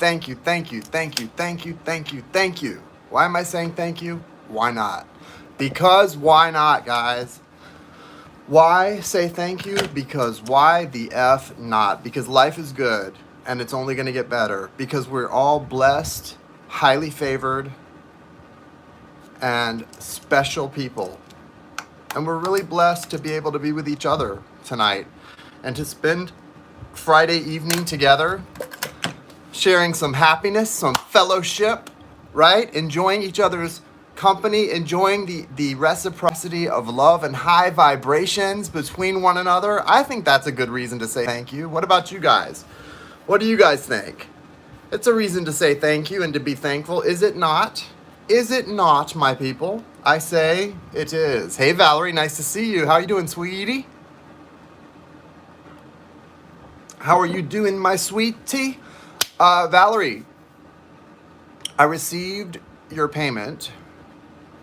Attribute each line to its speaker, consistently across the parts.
Speaker 1: Thank you, thank you, thank you, thank you, thank you, thank you. Why am I saying thank you? Why not? Because why not, guys? Why say thank you? Because why the F not? Because life is good and it's only going to get better. Because we're all blessed, highly favored, and special people. And we're really blessed to be able to be with each other tonight and to spend Friday evening together, sharing some happiness, some fellowship, right? Enjoying each other's company, enjoying the reciprocity of love and high vibrations between one another. I think that's a good reason to say thank you. What about you guys? What do you guys think? It's a reason to say thank you and to be thankful, is it not? Is it not, my people? I say it is. Hey, Valerie, nice to see you. How are you doing, sweetie? How are you doing, my sweetie? Valerie, I received your payment.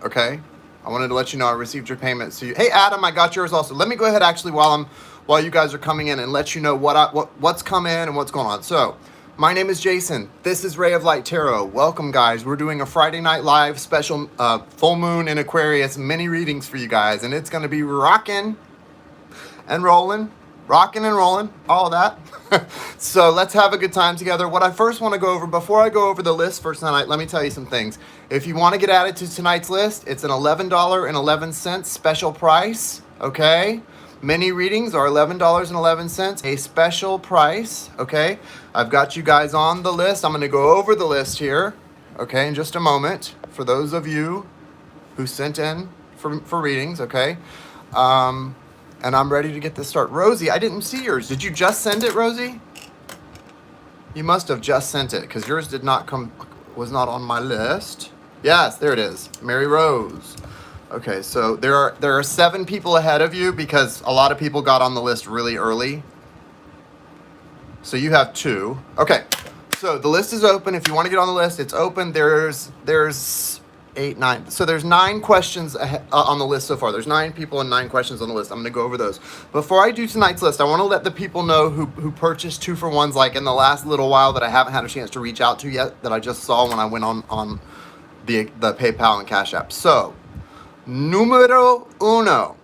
Speaker 1: Okay, I wanted to let you know I received your payment. So, hey, Adam, I got yours also. Let me go ahead actually while you guys are coming in and let you know what's come in and what's going on. So, my name is Jason. This is Ray of Light Tarot. Welcome, guys. We're doing a Friday Night Live special full moon in Aquarius mini readings for you guys, and it's going to be rocking and rolling, all that. So let's have a good time together. What I first want to go over, before I go over the list for tonight, let me tell you some things. If you want to get added to tonight's list, it's an $11.11 special price, okay? Mini readings are $11.11, a special price, okay? I've got you guys on the list. I'm going to go over the list here, okay, in just a moment, for those of you who sent in for readings, okay? And I'm ready to get this started. Rosie, I didn't see yours. Did you just send it, Rosie? You must have just sent it because yours was not on my list. Yes, there it is. Mary Rose. Okay, so there are 7 people ahead of you because a lot of people got on the list really early. So you have 2. Okay, so the list is open. If you want to get on the list, it's open. There's 8, 9. So there's 9 questions on the list so far. There's 9 people and 9 questions on the list. I'm going to go over those. Before I do tonight's list, I want to let the people know who purchased 2-for-1s like in the last little while that I haven't had a chance to reach out to yet, that I just saw when I went on the PayPal and Cash App. So, numero uno.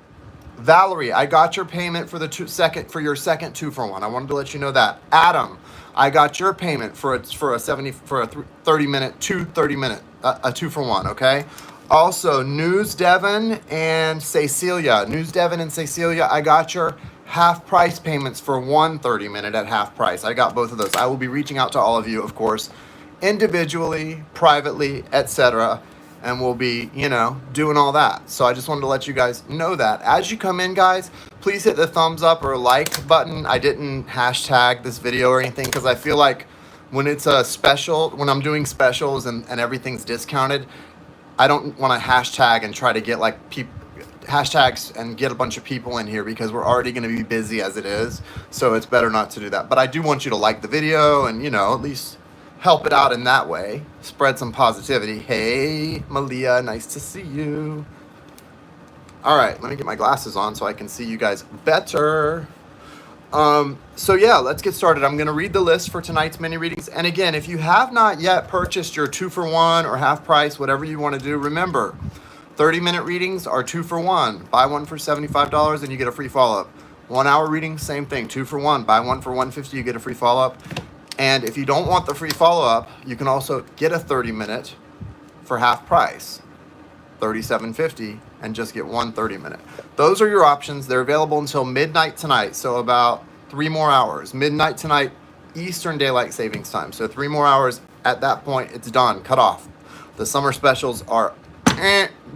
Speaker 1: Valerie, I got your payment for your second 2-for-1. I wanted to let you know that. Adam, I got your payment for a 30-minute, 2-for-1, okay? Also, News Devon and Cecilia. I got your half price payments for 1 30-minute at half price. I got both of those. I will be reaching out to all of you, of course, individually, privately, etc., and we'll be, doing all that. So I just wanted to let you guys know that. As you come in, guys, please hit the thumbs up or like button. I didn't hashtag this video or anything because I feel like when it's a special, when I'm doing specials and everything's discounted, I don't want to hashtag and try to get hashtags and get a bunch of people in here because we're already going to be busy as it is. So it's better not to do that. But I do want you to like the video and, at least help it out in that way. Spread some positivity. Hey, Malia, nice to see you. All right, let me get my glasses on so I can see you guys better. So yeah, let's get started. I'm going to read the list for tonight's mini readings. And again, if you have not yet purchased your 2-for-1 or half price, whatever you want to do, remember, 30-minute readings are 2-for-1. Buy one for $75 and you get a free follow-up. 1-hour readings, same thing, 2-for-1. Buy one for $150, you get a free follow-up. And if you don't want the free follow-up, you can also get a 30-minute for half price, $37.50, and just get 1 30-minute. Those are your options. They're available until midnight tonight, so about 3 more hours. Midnight tonight, Eastern Daylight Savings Time. So 3 more hours. At that point, it's done, cut off. The summer specials are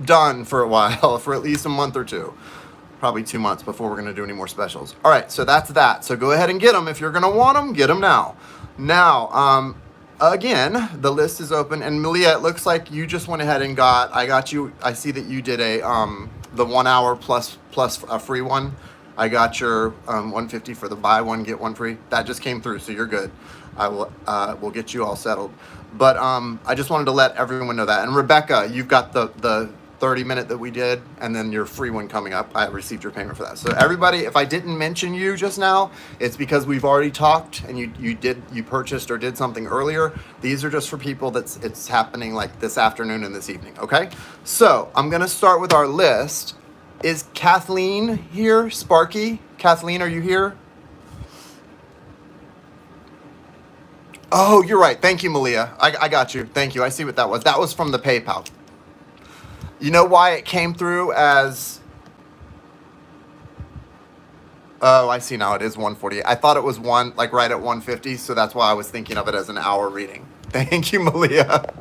Speaker 1: done for a while, for at least a month or 2. Probably 2 months before we're going to do any more specials. All right, so that's that. So go ahead and get them. If you're going to want them, get them now. Now, again, the list is open. And Malia, it looks like you just went ahead and I see that you did the 1 hour plus a free one. I got your $150 for the buy one, get one free. That just came through, so you're good. I will get you all settled. But I just wanted to let everyone know that. And Rebecca, you've got the 30-minute that we did, and then your free one coming up. I received your payment for that. So everybody, if I didn't mention you just now, it's because we've already talked and you purchased or did something earlier. These are just for people it's happening like this afternoon and this evening. Okay, so I'm gonna start with our list. Is Kathleen here? Sparky, Kathleen, are you here? Oh, you're right. Thank you, Malia. I got you. Thank you. I see what that was. That was from the PayPal. You know why it came through as... Oh, I see now. It is 148. I thought it was like right at 150, so that's why I was thinking of it as an hour reading. Thank you, Malia.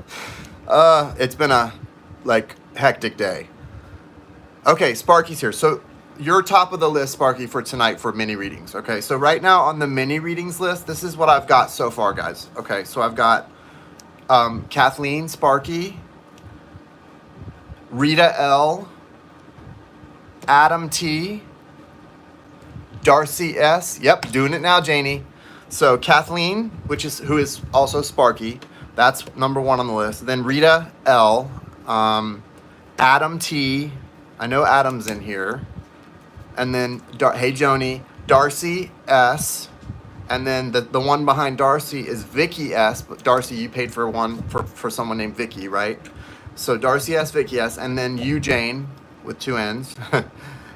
Speaker 1: It's been a hectic day. Okay, Sparky's here. So you're top of the list, Sparky, for tonight for mini readings. Okay, so right now on the mini readings list, this is what I've got so far, guys. Okay, so I've got Kathleen, Sparky, Rita L, Adam T, Darcy S. Yep, doing it now, Janie. So Kathleen, who is also Sparky, that's number 1 on the list. Then Rita L, Adam T. I know Adam's in here. And then, hey Joni, Darcy S. And then the one behind Darcy is Vicky S. But Darcy, you paid for one for someone named Vicky, right? So Darcy S, Vicky S, and then you, Jane, with 2 N's.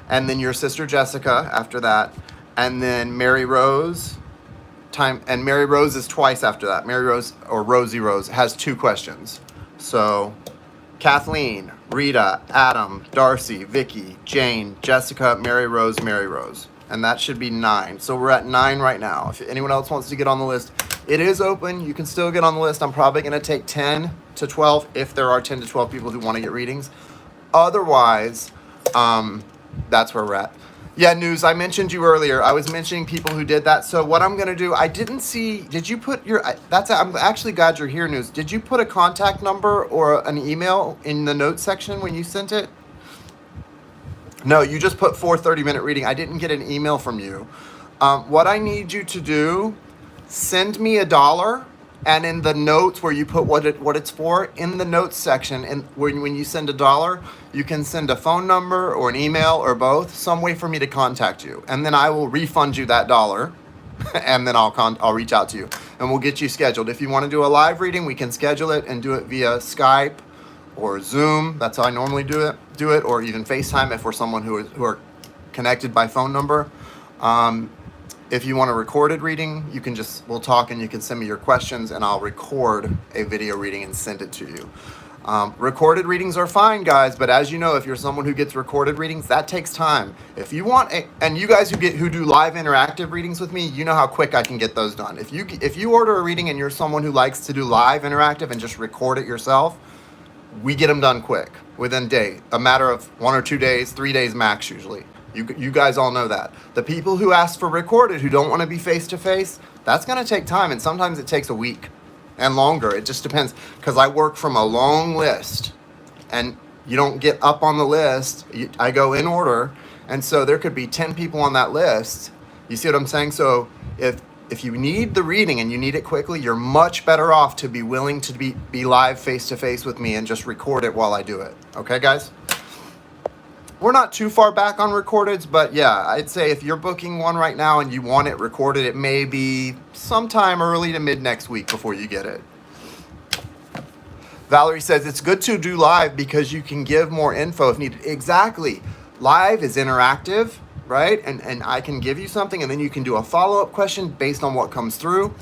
Speaker 1: And then your sister Jessica after that. And then Mary Rose. And Mary Rose is twice after that. Mary Rose, or Rosie Rose, has 2 questions. So Kathleen, Rita, Adam, Darcy, Vicky, Jane, Jessica, Mary Rose. And that should be 9. So we're at 9 right now. If anyone else wants to get on the list, it is open. You can still get on the list. I'm probably going to take 10 to 12 if there are 10 to 12 people who want to get readings. Otherwise, that's where we're at. Yeah, News, I mentioned you earlier. I was mentioning people who did that. So what I'm going to do, I didn't see, did you put your, I'm actually glad you're here, News. Did you put a contact number or an email in the notes section when you sent it? No, you just put 30-minute reading. I didn't get an email from you. What I need you to do, send me $1, and in the notes where you put what it's for, in the notes section, and when you send $1, you can send a phone number or an email or both, some way for me to contact you, and then I will refund you that $1, and then I'll reach out to you, and we'll get you scheduled. If you want to do a live reading, we can schedule it and do it via Skype or Zoom. That's how I normally do it, or even FaceTime if we're someone who are connected by phone number. If you want a recorded reading, we'll talk and you can send me your questions and I'll record a video reading and send it to you. Recorded readings are fine, guys, but as you know, if you're someone who gets recorded readings, that takes time. If you want, and you guys who do live interactive readings with me, you know how quick I can get those done. If you order a reading and you're someone who likes to do live interactive and just record it yourself, we get them done quick, within a matter of 1 or 2 days, 3 days max usually. You guys all know that. The people who ask for recorded, who don't want to be face-to-face, that's going to take time, and sometimes it takes a week and longer. It just depends, because I work from a long list, and you don't get up on the list. I go in order, and so there could be 10 people on that list. You see what I'm saying? So if you need the reading and you need it quickly, you're much better off to be willing to be live face-to-face with me and just record it while I do it. Okay, guys? We're not too far back on recordeds, but yeah, I'd say if you're booking one right now and you want it recorded, it may be sometime early to mid next week before you get it. Valerie says it's good to do live because you can give more info if needed. Exactly. Live is interactive, right? And I can give you something and then you can do a follow-up question based on what comes through.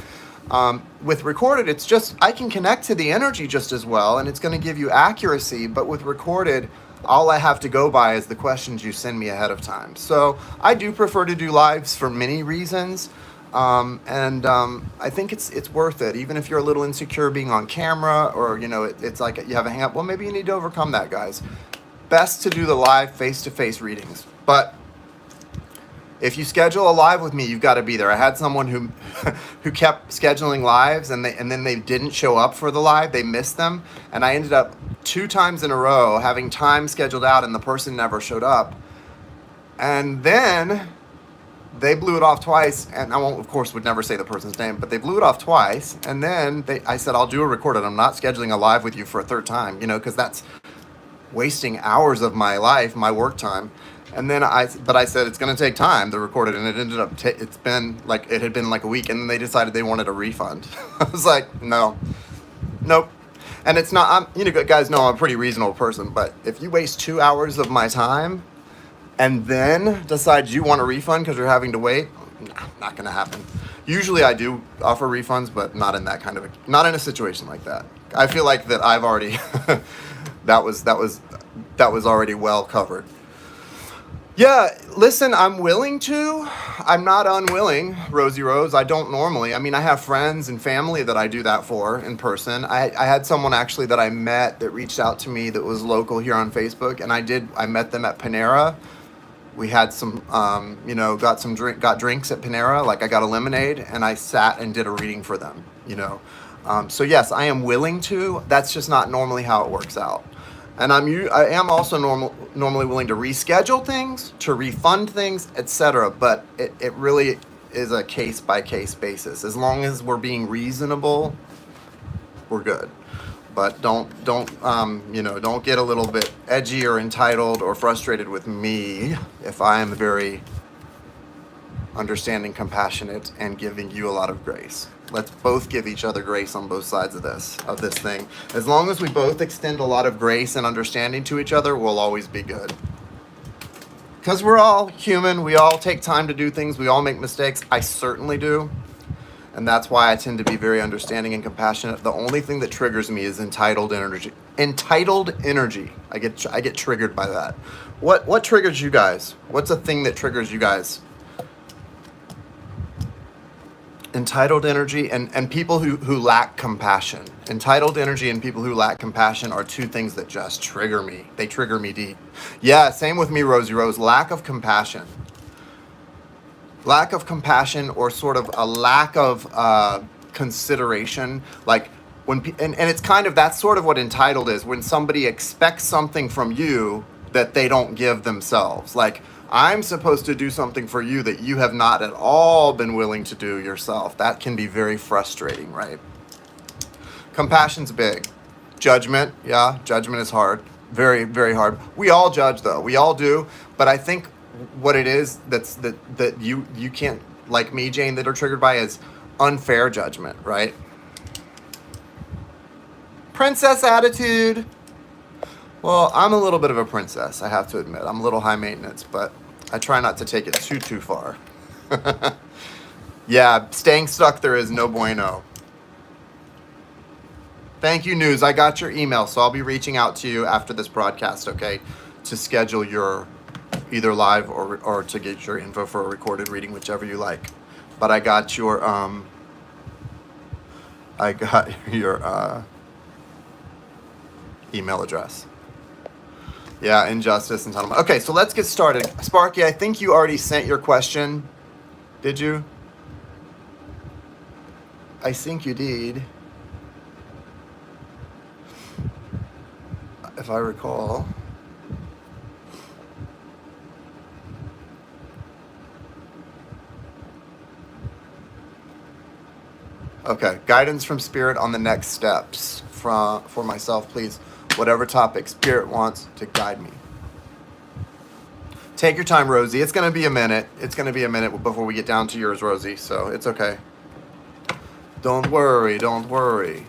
Speaker 1: With recorded, it's just, I can connect to the energy just as well, and it's going to give you accuracy, but with recorded, all I have to go by is the questions you send me ahead of time. So I do prefer to do lives for many reasons. I think it's worth it, even if you're a little insecure being on camera, or it's like you have a hang up. Well, maybe you need to overcome that, guys. Best to do the live face-to-face readings. But if you schedule a live with me, you've got to be there. I had someone who kept scheduling lives and then they didn't show up for the live. They missed them, and I ended up 2 times in a row having time scheduled out and the person never showed up. And then they blew it off twice, and I would never say the person's name, but they blew it off twice. And then I said, I'll do a recorded. I'm not scheduling a live with you for a 3rd time, because wasting hours of my life, my work time. And then but I said, it's going to take time to record it. And it ended up, it had been like a week. And then they decided they wanted a refund. I was like, no, nope. And it's not, guys know I'm a pretty reasonable person, but if you waste 2 hours of my time and then decide you want a refund because you're having to wait, nah, not going to happen. Usually I do offer refunds, but not in that not in a situation like that. I feel like that I've already, that was already well covered. Yeah, listen, I'm willing to. I'm not unwilling, Rosie Rose. I don't normally. I mean, I have friends and family that I do that for in person. I had someone actually that I met that reached out to me that was local here on Facebook, and I met them at Panera. We had some, got drinks at Panera. Like I got a lemonade, and I sat and did a reading for them, So yes, I am willing to. That's just not normally how it works out. And I am also normally willing to reschedule things, to refund things, etc. But it really is a case by case basis. As long as we're being reasonable, we're good. But don't get a little bit edgy or entitled or frustrated with me if I am very understanding, compassionate, and giving you a lot of grace. Let's both give each other grace on both sides of this thing. As long as we both extend a lot of grace and understanding to each other, we'll always be good. Because we're all human. We all take time to do things. We all make mistakes. I certainly do. And that's why I tend to be very understanding and compassionate. The only thing that triggers me is entitled energy. Entitled energy. I get triggered by that. What triggers you guys? What's a thing that triggers you guys? Entitled energy and people who lack compassion. Entitled energy and people who lack compassion are two things that just trigger me. They trigger me deep. Yeah, same with me, Rosie Rose. Lack of compassion. Lack of compassion, or sort of a lack of consideration. Like and it's kind of, that's sort of what entitled is. When somebody expects something from you that they don't give themselves. Like, I'm supposed to do something for you that you have not at all been willing to do yourself. That can be very frustrating, right? Compassion's big. Judgment, yeah, judgment is hard. Very, very hard. We all judge, though. We all do. But I think what it is that you can't, like me, Jane, that are triggered by is unfair judgment, right? Princess attitude. Well, I'm a little bit of a princess, I have to admit. I'm a little high maintenance, but I try not to take it too far. Yeah, staying stuck there is no bueno. Thank you, News. I got your email, so I'll be reaching out to you after this broadcast, okay, to schedule your either live or to get your info for a recorded reading, whichever you like. But I got your email address. Yeah, injustice and entitlement. Okay, so let's get started. Sparky, I think you already sent your question. Did you? I think you did. If I recall. Okay, guidance from Spirit on the next steps for myself, please. Whatever topic Spirit wants to guide me. Take your time, Rosie. It's going to be a minute. It's going to be a minute before we get down to yours, Rosie, so it's okay. Don't worry, don't worry.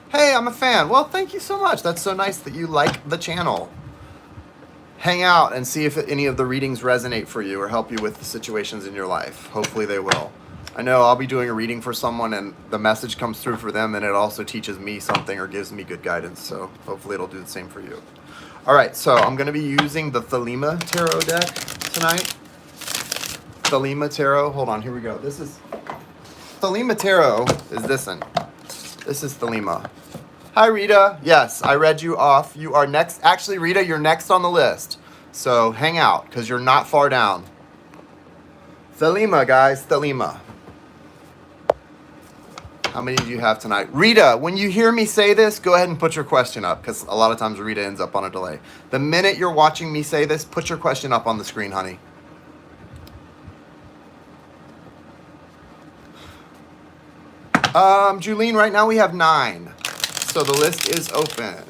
Speaker 1: Hey, I'm a fan. Well, thank you so much. That's so nice that you like the channel. Hang out and see if any of the readings resonate for you or help you with the situations in your life. Hopefully they will. I know I'll be doing a reading for someone and the message comes through for them and it also teaches me something or gives me good guidance. So hopefully it'll do the same for you. All right, so I'm going to be using the Thelema Tarot deck tonight. Thelema Tarot. Hold on, here we go. This is Thelema Tarot is this one. This is Thelema. Hi, Rita. Yes, I read you off. You are next. Actually, Rita, you're next on the list. So hang out because you're not far down. Thelema, guys. Thelema. How many do you have tonight? Rita, when you hear me say this, go ahead and put your question up because a lot of times Rita ends up on a delay. The minute you're watching me say this, put your question up on the screen, honey. Julene, right now we have 9. So the list is open.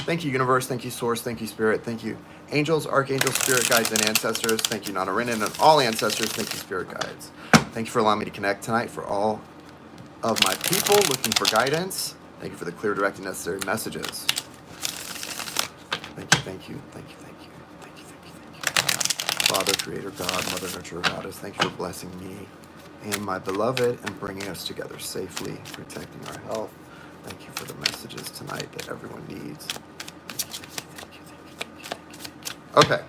Speaker 1: Thank you, universe. Thank you, source. Thank you, spirit. Thank you, angels, archangels, spirit guides, and ancestors. Thank you, Nana Renin, and all ancestors. Thank you, spirit guides. Thank you for allowing me to connect tonight for all of my people looking for guidance. Thank you for the clear, direct, and necessary messages. Thank you, thank you, thank you, thank you, thank you, thank you, thank you. Father, Creator, God, Mother, Nurturer, Goddess, thank you for blessing me and my beloved and bringing us together safely, protecting our health. Thank you for the messages tonight that everyone needs. Thank you, thank you, thank you, thank you, thank you. Okay.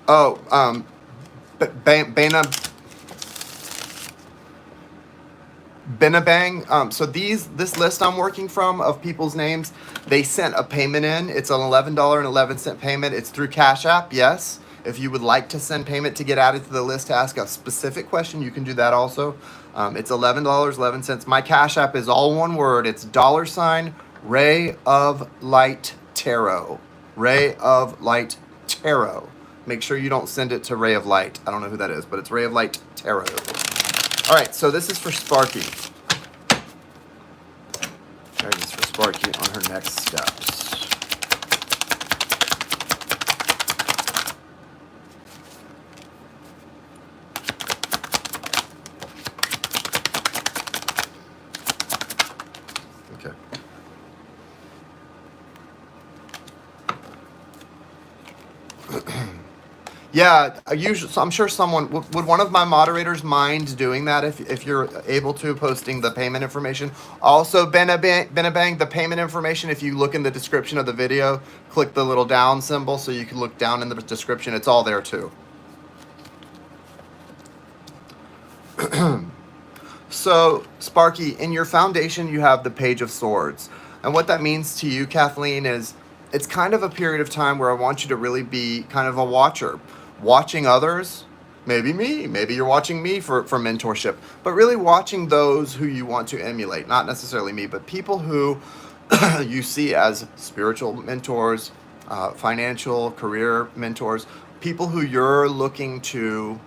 Speaker 1: Oh, Benabang. So this list I'm working from of people's names, they sent a payment in. It's an $11.11 payment. It's through Cash App. Yes. If you would like to send payment to get added to the list to ask a specific question, you can do that also. It's $11.11. My Cash App is all one word. It's $Ray of Light Tarot. Ray of Light Tarot. Make sure you don't send it to Ray of Light. I don't know who that is, but it's Ray of Light Tarot. All right, so this is for Sparky. Guidance for Sparky on her next steps. Okay. Yeah, so I'm sure someone would one of my moderators mind doing that if you're able to, posting the payment information. Also, Benabang, the payment information, if you look in the description of the video, click the little down symbol so you can look down in the description. It's all there too. So, Sparky, in your foundation, you have the Page of Swords. And what that means to you, Kathleen, is it's kind of a period of time where I want you to really be kind of a watcher. Watching others, maybe me, maybe you're watching me for mentorship, but really watching those who you want to emulate, not necessarily me, but people who you see as spiritual mentors, financial, career mentors, people who you're looking to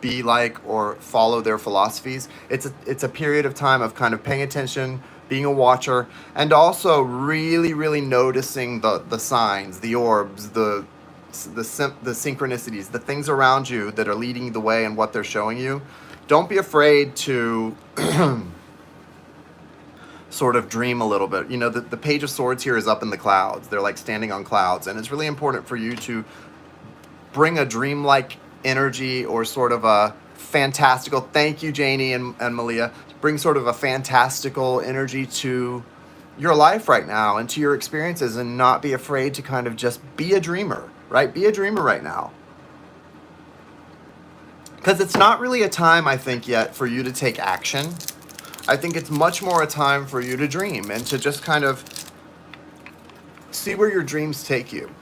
Speaker 1: be like or follow their philosophies. It's a period of time of kind of paying attention, being a watcher, and also really noticing the signs, the orbs, the synchronicities, the things around you that are leading the way and what they're showing you. Don't be afraid to sort of dream a little bit. You know, the Page of Swords here is up in the clouds. They're like standing on clouds, and it's really important for you to bring a dreamlike energy or sort of a fantastical, thank you, Janie and Malia, bring sort of a fantastical energy to your life right now and to your experiences, and not be afraid to kind of just be a dreamer, right? Be a dreamer right now. Because it's not really a time, I think, yet for you to take action. I think it's much more a time for you to dream and to just kind of see where your dreams take you.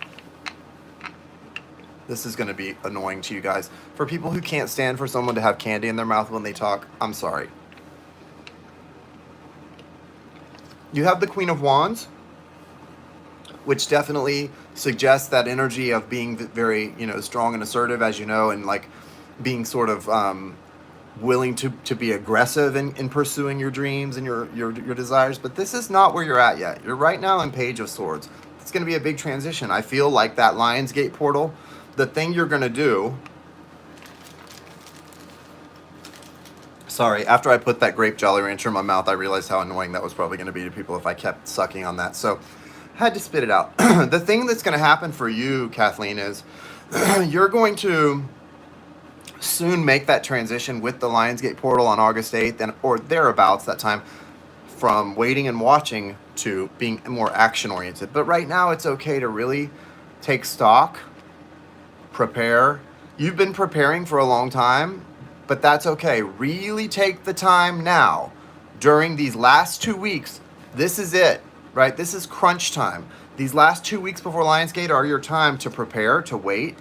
Speaker 1: This is going to be annoying to you guys. For people who can't stand for someone to have candy in their mouth when they talk, I'm sorry. You have the Queen of Wands, which definitely suggests that energy of being very, strong and assertive, as you know, and like being sort of willing to be aggressive in pursuing your dreams and your desires. But this is not where you're at yet. You're right now in Page of Swords. It's going to be a big transition. I feel like that Lionsgate portal, the thing you're going to do... Sorry, after I put that grape Jolly Rancher in my mouth, I realized how annoying that was probably going to be to people if I kept sucking on that. So I had to spit it out. The thing that's going to happen for you, Kathleen, is you're going to soon make that transition with the Lionsgate portal on August 8th or thereabouts, that time, from waiting and watching to being more action-oriented. But right now, it's okay to really take stock, prepare. You've been preparing for a long time, but that's okay. Really take the time now, during these last 2 weeks. This is it, right? This is crunch time. These last 2 weeks before Lionsgate are your time to prepare, to wait,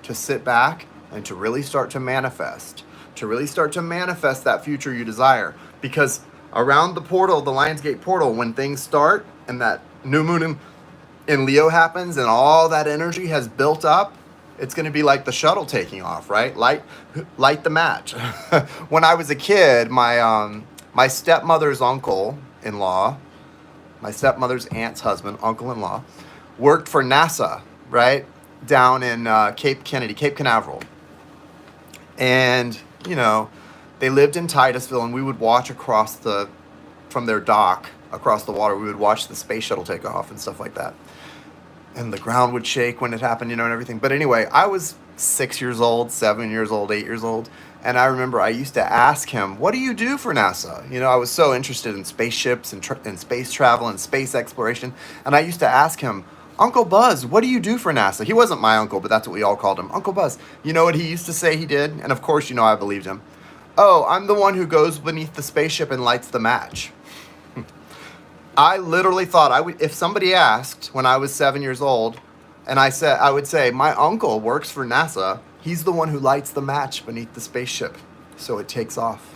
Speaker 1: to sit back, and to really start to manifest. To really start to manifest that future you desire. Because around the portal, the Lionsgate portal, when things start and that new moon in Leo happens and all that energy has built up, It's going to be like the shuttle taking off, right? Light the match. When I was a kid, my stepmother's uncle-in-law, my stepmother's aunt's husband, uncle-in-law, worked for NASA, right? Down in Cape Canaveral. And, you know, they lived in Titusville, and we would watch from their dock across the water, we would watch the space shuttle take off and stuff like that. And the ground would shake when it happened, you know, and everything. But anyway, I was 6 years old, 7 years old, 8 years old. And I remember I used to ask him, what do you do for NASA? You know, I was so interested in spaceships and space travel and space exploration. And I used to ask him, Uncle Buzz, what do you do for NASA? He wasn't my uncle, but that's what we all called him. Uncle Buzz. You know what he used to say he did? And of course, you know, I believed him. Oh, I'm the one who goes beneath the spaceship and lights the match. I literally thought if somebody asked when I was 7 years old, and I would say, my uncle works for NASA. He's the one who lights the match beneath the spaceship, so it takes off.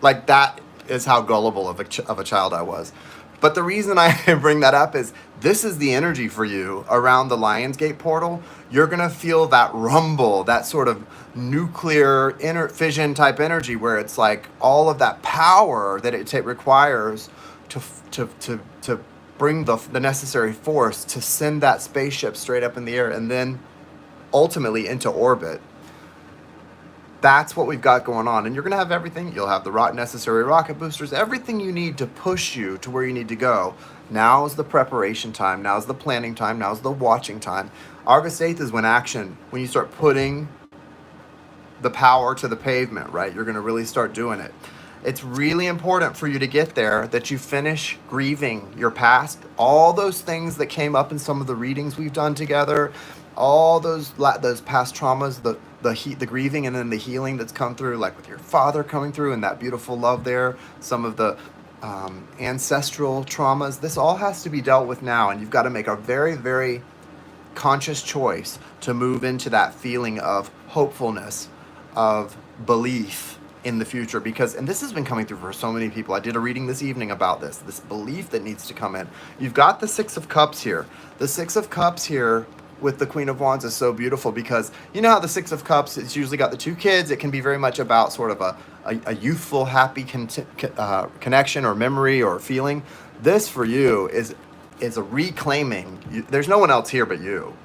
Speaker 1: Like, that is how gullible of a child I was. But the reason I bring that up is this is the energy for you around the Lionsgate portal. You're going to feel that rumble, that sort of nuclear fission type energy where it's like all of that power that it requires to bring the necessary force to send that spaceship straight up in the air and then ultimately into orbit. That's what we've got going on. And you're going to have everything. You'll have the necessary rocket boosters, everything you need to push you to where you need to go. Now is the preparation time. Now is the planning time. Now is the watching time. August 8th is when you start putting the power to the pavement, right? You're going to really start doing it. It's really important for you to get there, that you finish grieving your past, all those things that came up in some of the readings we've done together, all those past traumas, the grieving and then the healing that's come through, like with your father coming through and that beautiful love there, some of the ancestral traumas. This all has to be dealt with now, and you've got to make a very, very conscious choice to move into that feeling of hopefulness, of belief in the future, and this has been coming through for so many people. I did a reading this evening about this belief that needs to come in. You've got the Six of Cups here. The Six of Cups here with the Queen of Wands is so beautiful because you know how the Six of Cups, it's usually got the two kids. It can be very much about sort of a youthful, happy connection or memory or feeling. This for you is a reclaiming. There's no one else here but you.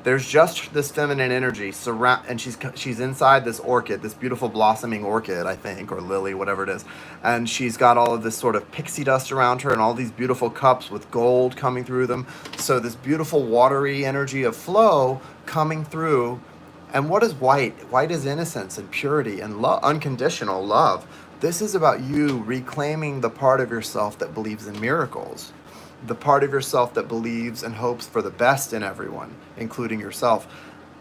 Speaker 1: There's just this feminine energy and she's inside this orchid, this beautiful blossoming orchid, I think, or lily, whatever it is. And she's got all of this sort of pixie dust around her and all these beautiful cups with gold coming through them. So this beautiful watery energy of flow coming through. And what is white? White is innocence and purity and unconditional love. This is about you reclaiming the part of yourself that believes in miracles. The part of yourself that believes and hopes for the best in everyone, including yourself.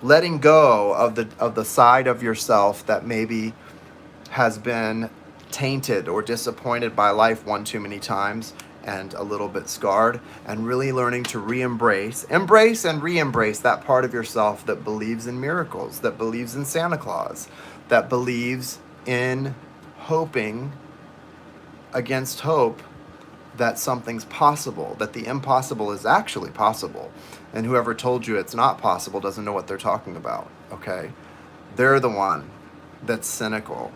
Speaker 1: Letting go of the side of yourself that maybe has been tainted or disappointed by life one too many times and a little bit scarred, and really learning to embrace and re-embrace that part of yourself that believes in miracles, that believes in Santa Claus, that believes in hoping against hope that something's possible, that the impossible is actually possible. And whoever told you it's not possible doesn't know what they're talking about, okay? They're the one that's cynical.